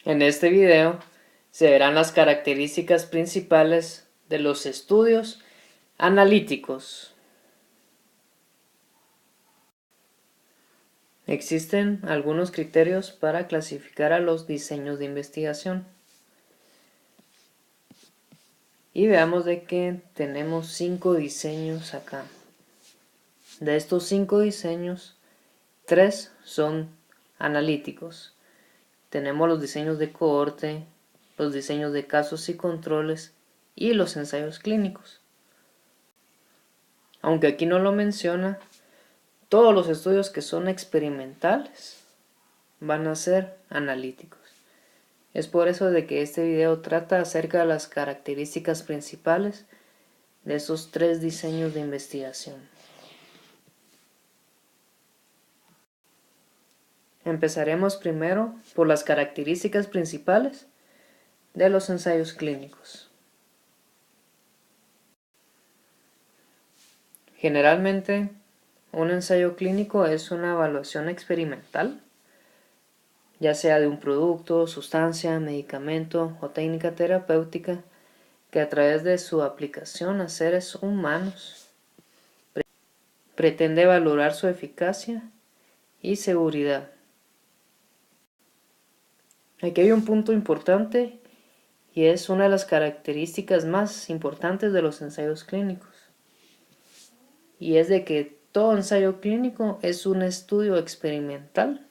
En este video se verán las características principales de los estudios analíticos. Existen algunos criterios para clasificar a los diseños de investigación. Y veamos de que tenemos 5 diseños acá. De estos 5 diseños, 3 son analíticos. Tenemos los diseños de cohorte, los diseños de casos y controles y los ensayos clínicos. Aunque aquí no lo menciona, todos los estudios que son experimentales van a ser analíticos. Es por eso de que este video trata acerca de las características principales de esos 3 diseños de investigación. Empezaremos primero por las características principales de los ensayos clínicos. Generalmente, un ensayo clínico es una evaluación experimental, ya sea de un producto, sustancia, medicamento o técnica terapéutica, que a través de su aplicación a seres humanos pretende valorar su eficacia y seguridad. Aquí hay un punto importante y es una de las características más importantes de los ensayos clínicos. Y es de que todo ensayo clínico es un estudio experimental,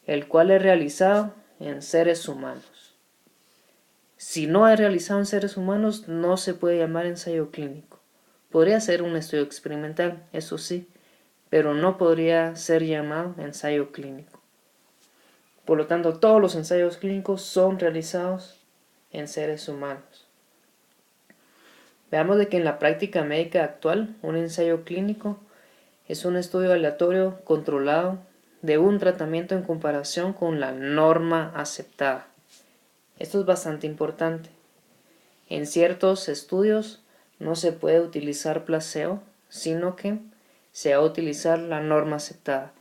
el cual es realizado en seres humanos. Si no es realizado en seres humanos, no se puede llamar ensayo clínico. Podría ser un estudio experimental, eso sí, pero no podría ser llamado ensayo clínico. Por lo tanto, todos los ensayos clínicos son realizados en seres humanos. Veamos de que en la práctica médica actual, un ensayo clínico es un estudio aleatorio controlado de un tratamiento en comparación con la norma aceptada. Esto es bastante importante. En ciertos estudios no se puede utilizar placebo, sino que se va a utilizar la norma aceptada,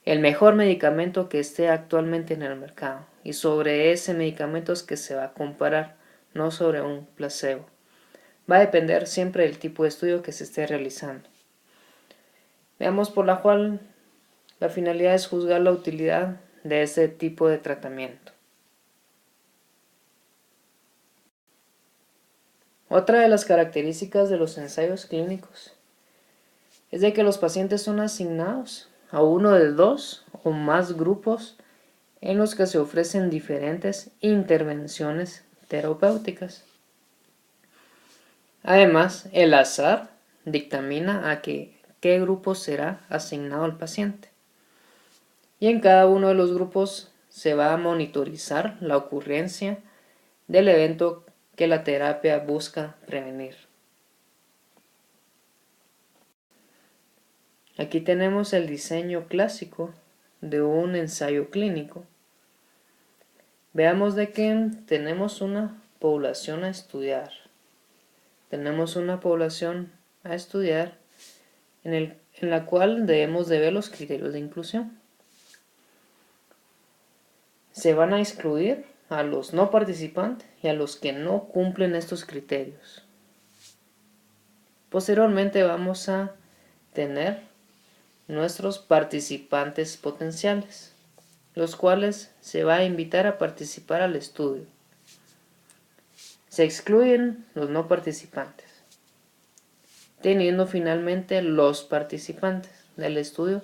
el mejor medicamento que esté actualmente en el mercado, y sobre ese medicamento es que se va a comparar, no sobre un placebo. Va a depender siempre del tipo de estudio que se esté realizando. Veamos por la cual la finalidad es juzgar la utilidad de ese tipo de tratamiento. Otra de las características de los ensayos clínicos es de que los pacientes son asignados a uno de 2 o más grupos en los que se ofrecen diferentes intervenciones terapéuticas. Además, el azar dictamina a qué grupo será asignado al paciente. Y en cada uno de los grupos se va a monitorizar la ocurrencia del evento que la terapia busca prevenir. Aquí tenemos el diseño clásico de un ensayo clínico. Veamos de que tenemos una población a estudiar. Tenemos una población a estudiar en la cual debemos de ver los criterios de inclusión. Se van a excluir a los no participantes y a los que no cumplen estos criterios. Posteriormente vamos a tener nuestros participantes potenciales, los cuales se va a invitar a participar al estudio. Se excluyen los no participantes, teniendo finalmente los participantes del estudio,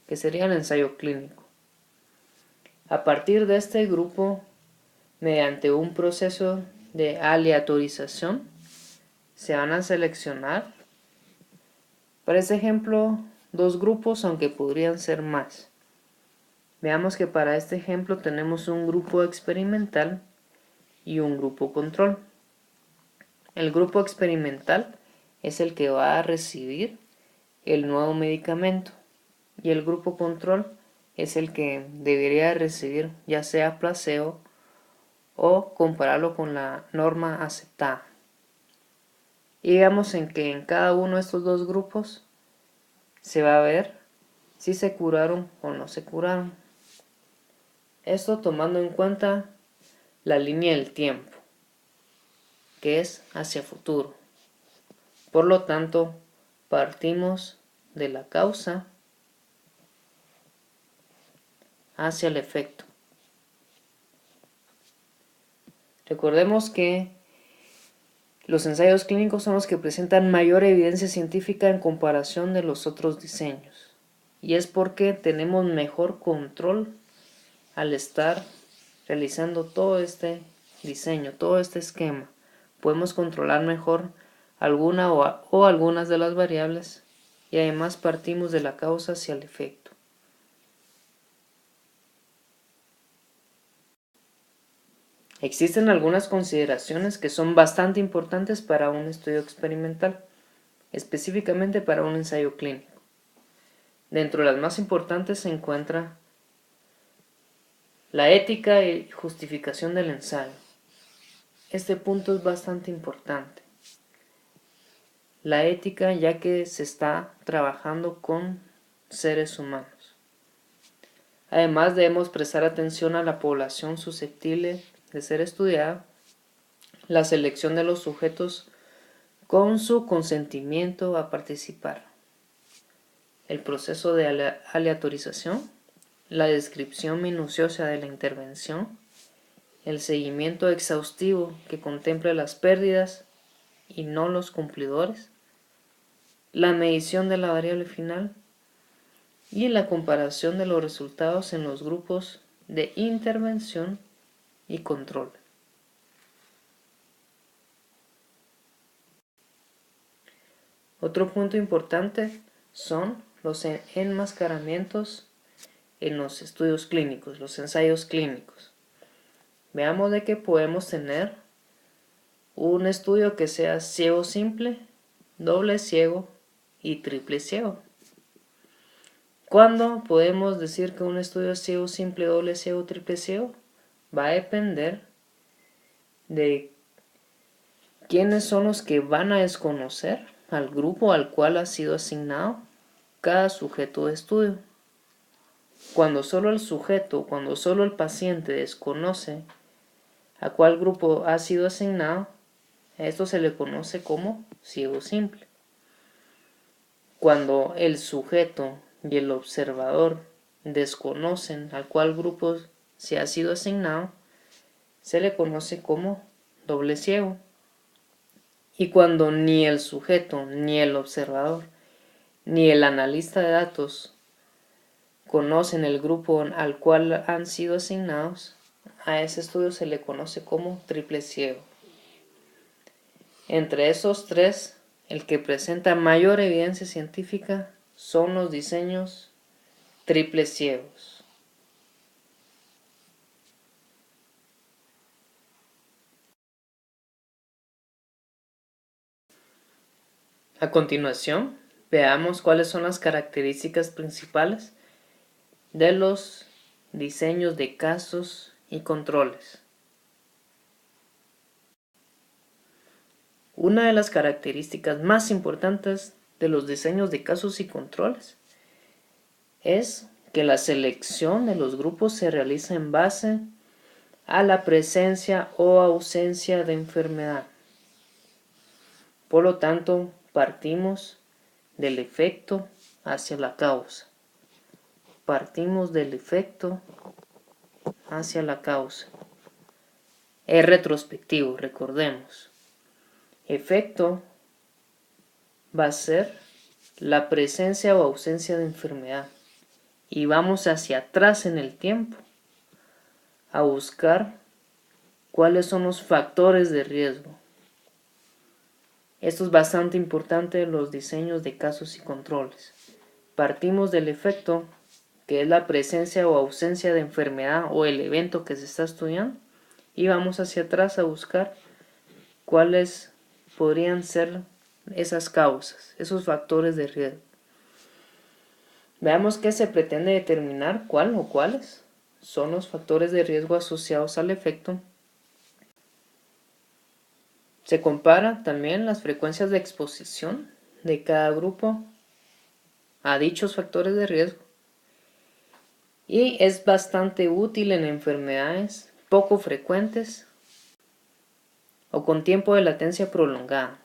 que sería el ensayo clínico. A partir de este grupo, mediante un proceso de aleatorización, se van a seleccionar, para este ejemplo, 2 grupos, aunque podrían ser más. Veamos que para este ejemplo tenemos un grupo experimental y un grupo control. El grupo experimental es el que va a recibir el nuevo medicamento y el grupo control es el que debería recibir ya sea placebo o compararlo con la norma aceptada. Y veamos en que en cada uno de estos 2 grupos se va a ver si se curaron o no se curaron. Esto tomando en cuenta la línea del tiempo, que es hacia futuro. Por lo tanto, partimos de la causa hacia el efecto. Recordemos que los ensayos clínicos son los que presentan mayor evidencia científica en comparación de los otros diseños. Y es porque tenemos mejor control al estar realizando todo este diseño, todo este esquema. Podemos controlar mejor alguna o algunas de las variables y además partimos de la causa hacia el efecto. Existen algunas consideraciones que son bastante importantes para un estudio experimental, específicamente para un ensayo clínico. Dentro de las más importantes se encuentra la ética y justificación del ensayo. Este punto es bastante importante. La ética, ya que se está trabajando con seres humanos. Además, debemos prestar atención a la población susceptible de ser estudiada, la selección de los sujetos con su consentimiento a participar, el proceso de aleatorización, la descripción minuciosa de la intervención, el seguimiento exhaustivo que contemple las pérdidas y no los cumplidores, la medición de la variable final y la comparación de los resultados en los grupos de intervención y control. Otro punto importante son los enmascaramientos en los estudios clínicos, los ensayos clínicos. Veamos de que podemos tener un estudio que sea ciego simple, doble ciego y triple ciego. ¿Cuándo podemos decir que un estudio es ciego simple, doble ciego, triple ciego? Va a depender de quiénes son los que van a desconocer al grupo al cual ha sido asignado cada sujeto de estudio. Cuando solo el paciente desconoce a cuál grupo ha sido asignado, a esto se le conoce como ciego simple. Cuando el sujeto y el observador desconocen al cual grupo se ha sido asignado, se le conoce como doble ciego. Y cuando ni el sujeto, ni el observador, ni el analista de datos conocen el grupo al cual han sido asignados, a ese estudio se le conoce como triple ciego. Entre esos tres, el que presenta mayor evidencia científica son los diseños triple ciegos. A continuación, veamos cuáles son las características principales de los diseños de casos y controles. Una de las características más importantes de los diseños de casos y controles es que la selección de los grupos se realiza en base a la presencia o ausencia de enfermedad. Por lo tanto, partimos del efecto hacia la causa. Partimos del efecto hacia la causa. Es retrospectivo, recordemos. Efecto va a ser la presencia o ausencia de enfermedad. Y vamos hacia atrás en el tiempo a buscar cuáles son los factores de riesgo. Esto es bastante importante en los diseños de casos y controles. Partimos del efecto, que es la presencia o ausencia de enfermedad o el evento que se está estudiando, y vamos hacia atrás a buscar cuáles podrían ser esas causas, esos factores de riesgo. Veamos qué se pretende determinar, cuál o cuáles son los factores de riesgo asociados al efecto. Se compara también las frecuencias de exposición de cada grupo a dichos factores de riesgo y es bastante útil en enfermedades poco frecuentes o con tiempo de latencia prolongada,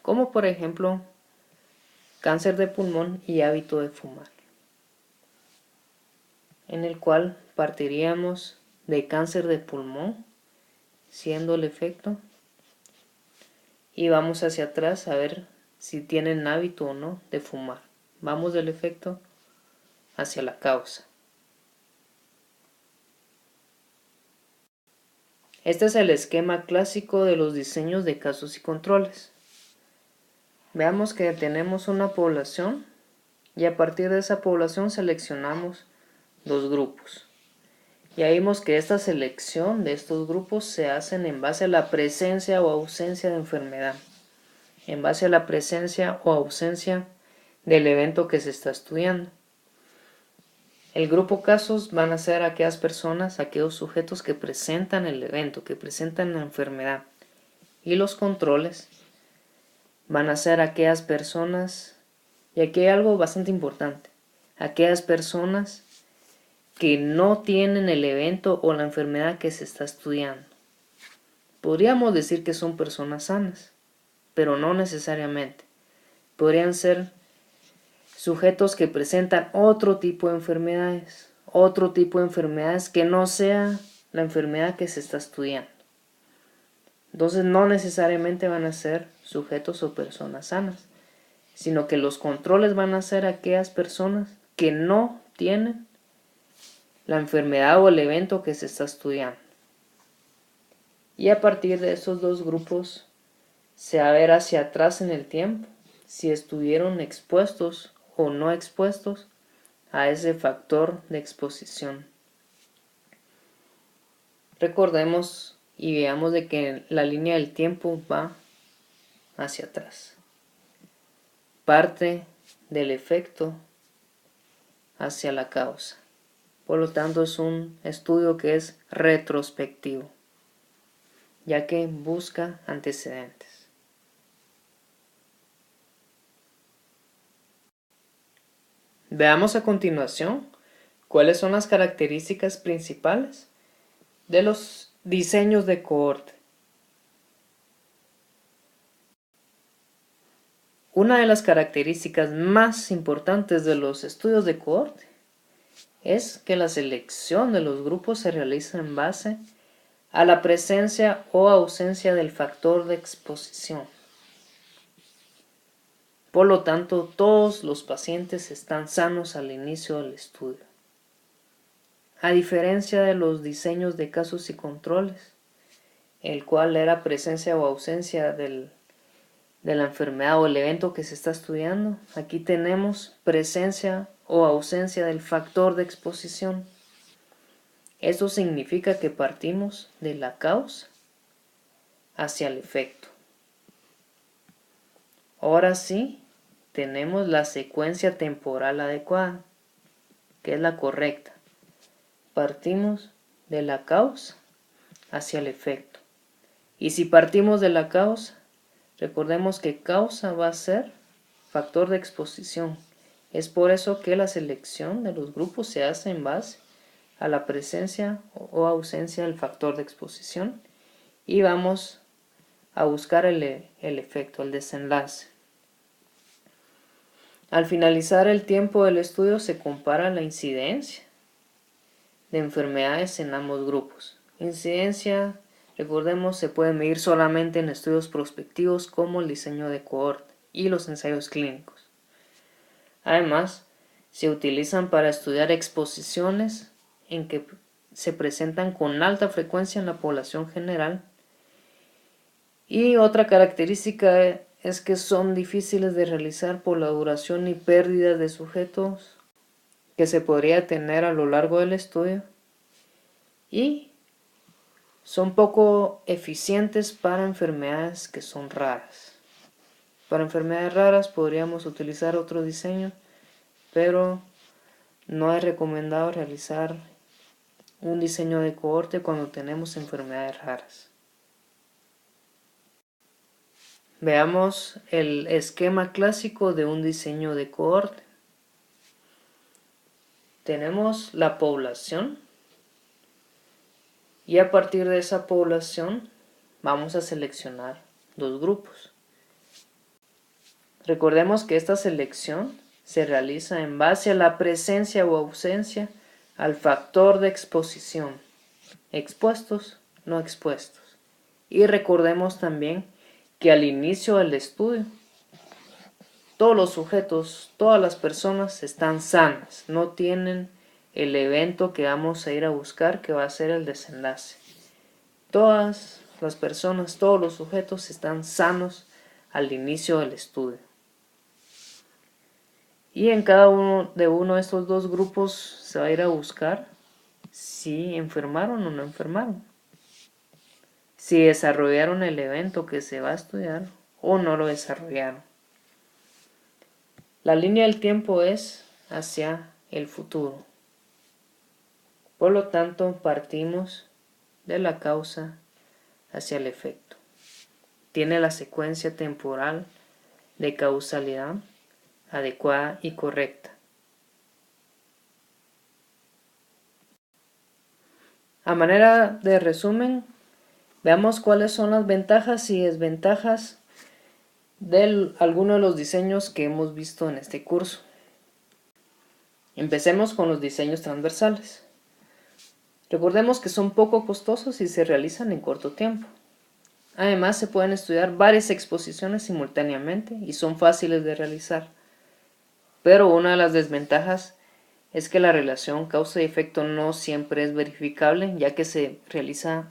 como por ejemplo cáncer de pulmón y hábito de fumar, en el cual partiríamos de cáncer de pulmón, siendo el efecto, y vamos hacia atrás a ver si tienen hábito o no de fumar. Vamos del efecto hacia la causa. Este es el esquema clásico de los diseños de casos y controles. Veamos que tenemos una población y a partir de esa población seleccionamos dos grupos. Ya vimos que esta selección de estos grupos se hacen en base a la presencia o ausencia de enfermedad, en base a la presencia o ausencia del evento que se está estudiando. El grupo casos van a ser aquellas personas, aquellos sujetos que presentan el evento, que presentan la enfermedad. Y los controles van a ser aquellas personas, y aquí hay algo bastante importante, aquellas personas que no tienen el evento o la enfermedad que se está estudiando. Podríamos decir que son personas sanas, pero no necesariamente. Podrían ser sujetos que presentan otro tipo de enfermedades que no sea la enfermedad que se está estudiando. Entonces no necesariamente van a ser sujetos o personas sanas, sino que los controles van a ser aquellas personas que no tienen la enfermedad o el evento que se está estudiando. Y a partir de esos dos grupos se va a ver hacia atrás en el tiempo si estuvieron expuestos o no expuestos a ese factor de exposición. Recordemos y veamos de que la línea del tiempo va hacia atrás. Parte del efecto hacia la causa. Por lo tanto, es un estudio que es retrospectivo, ya que busca antecedentes. Veamos a continuación cuáles son las características principales de los diseños de cohorte. Una de las características más importantes de los estudios de cohorte es que la selección de los grupos se realiza en base a la presencia o ausencia del factor de exposición. Por lo tanto, todos los pacientes están sanos al inicio del estudio. A diferencia de los diseños de casos y controles, el cual era presencia o ausencia de la enfermedad o el evento que se está estudiando, aquí tenemos presencia o ausencia del factor de exposición. Esto significa que partimos de la causa hacia el efecto. Ahora sí, tenemos la secuencia temporal adecuada, que es la correcta. Partimos de la causa hacia el efecto. Y si partimos de la causa, recordemos que causa va a ser factor de exposición. Es por eso que la selección de los grupos se hace en base a la presencia o ausencia del factor de exposición y vamos a buscar el efecto, el desenlace. Al finalizar el tiempo del estudio se compara la incidencia de enfermedades en ambos grupos. Incidencia, recordemos, se puede medir solamente en estudios prospectivos como el diseño de cohorte y los ensayos clínicos. Además, se utilizan para estudiar exposiciones en que se presentan con alta frecuencia en la población general. Y otra característica es que son difíciles de realizar por la duración y pérdida de sujetos que se podría tener a lo largo del estudio y son poco eficientes para enfermedades que son raras. Para enfermedades raras podríamos utilizar otro diseño, pero no es recomendado realizar un diseño de cohorte cuando tenemos enfermedades raras. Veamos el esquema clásico de un diseño de cohorte. Tenemos la población Y a partir de esa población vamos a seleccionar 2 grupos. Recordemos que esta selección se realiza en base a la presencia o ausencia al factor de exposición, expuestos, no expuestos. Y recordemos también que al inicio del estudio, todos los sujetos, todas las personas están sanas, no tienen el evento que vamos a ir a buscar, que va a ser el desenlace. Todas las personas, todos los sujetos están sanos al inicio del estudio. Y en cada uno de estos 2 grupos se va a ir a buscar si enfermaron o no enfermaron, si desarrollaron el evento que se va a estudiar o no lo desarrollaron. La línea del tiempo es hacia el futuro. Por lo tanto, partimos de la causa hacia el efecto. Tiene la secuencia temporal de causalidad adecuada y correcta. A manera de resumen, veamos cuáles son las ventajas y desventajas de algunos de los diseños que hemos visto en este curso. Empecemos con los diseños transversales. Recordemos que son poco costosos y se realizan en corto tiempo. Además, se pueden estudiar varias exposiciones simultáneamente y son fáciles de realizar. Pero una de las desventajas es que la relación causa y efecto no siempre es verificable, ya que se realiza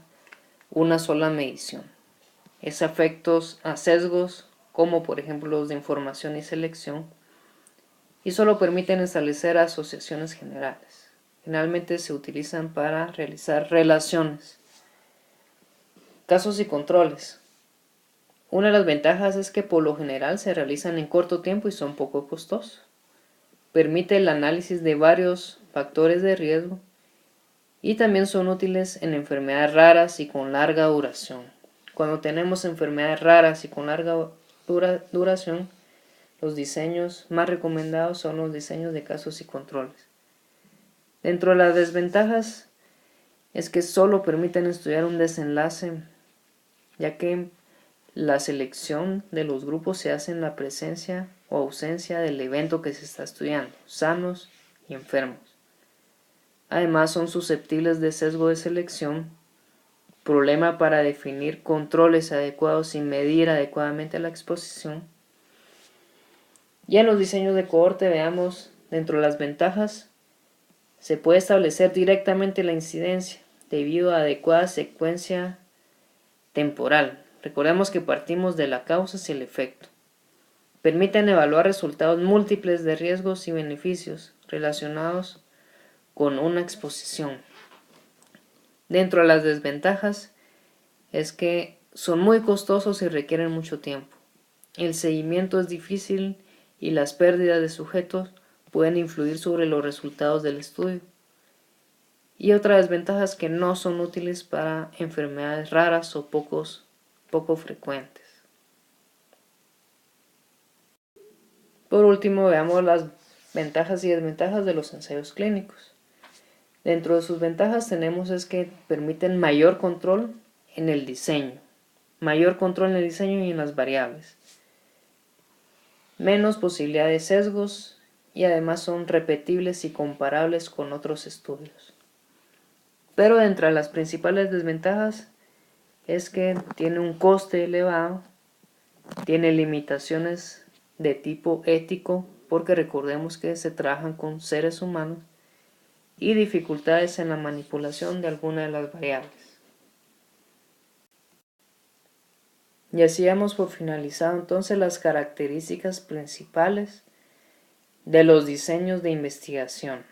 una sola medición. Es efectos a sesgos, como por ejemplo los de información y selección, y solo permiten establecer asociaciones generales. Generalmente se utilizan para realizar relaciones. Casos y controles. Una de las ventajas es que por lo general se realizan en corto tiempo y son poco costosos. Permite el análisis de varios factores de riesgo y también son útiles en enfermedades raras y con larga duración. Cuando tenemos enfermedades raras y con larga duración, los diseños más recomendados son los diseños de casos y controles. Dentro de las desventajas es que solo permiten estudiar un desenlace, ya que la selección de los grupos se hace en la presencia o ausencia del evento que se está estudiando, sanos y enfermos. Además, son susceptibles de sesgo de selección, problema para definir controles adecuados y medir adecuadamente la exposición. Y en los diseños de cohorte, veamos, dentro de las ventajas, se puede establecer directamente la incidencia debido a adecuada secuencia temporal. Recordemos que partimos de la causa hacia el efecto. Permiten evaluar resultados múltiples de riesgos y beneficios relacionados con una exposición. Dentro de las desventajas es que son muy costosos y requieren mucho tiempo. El seguimiento es difícil y las pérdidas de sujetos pueden influir sobre los resultados del estudio. Y otra desventaja es que no son útiles para enfermedades raras o poco frecuentes. Por último, veamos las ventajas y desventajas de los ensayos clínicos. Dentro de sus ventajas tenemos es que permiten mayor control en el diseño, y en las variables, menos posibilidad de sesgos y además son repetibles y comparables con otros estudios. Pero entre las principales desventajas es que tiene un coste elevado, tiene limitaciones de tipo ético, porque recordemos que se trabajan con seres humanos, y dificultades en la manipulación de alguna de las variables. Y así hemos por finalizado entonces las características principales de los diseños de investigación.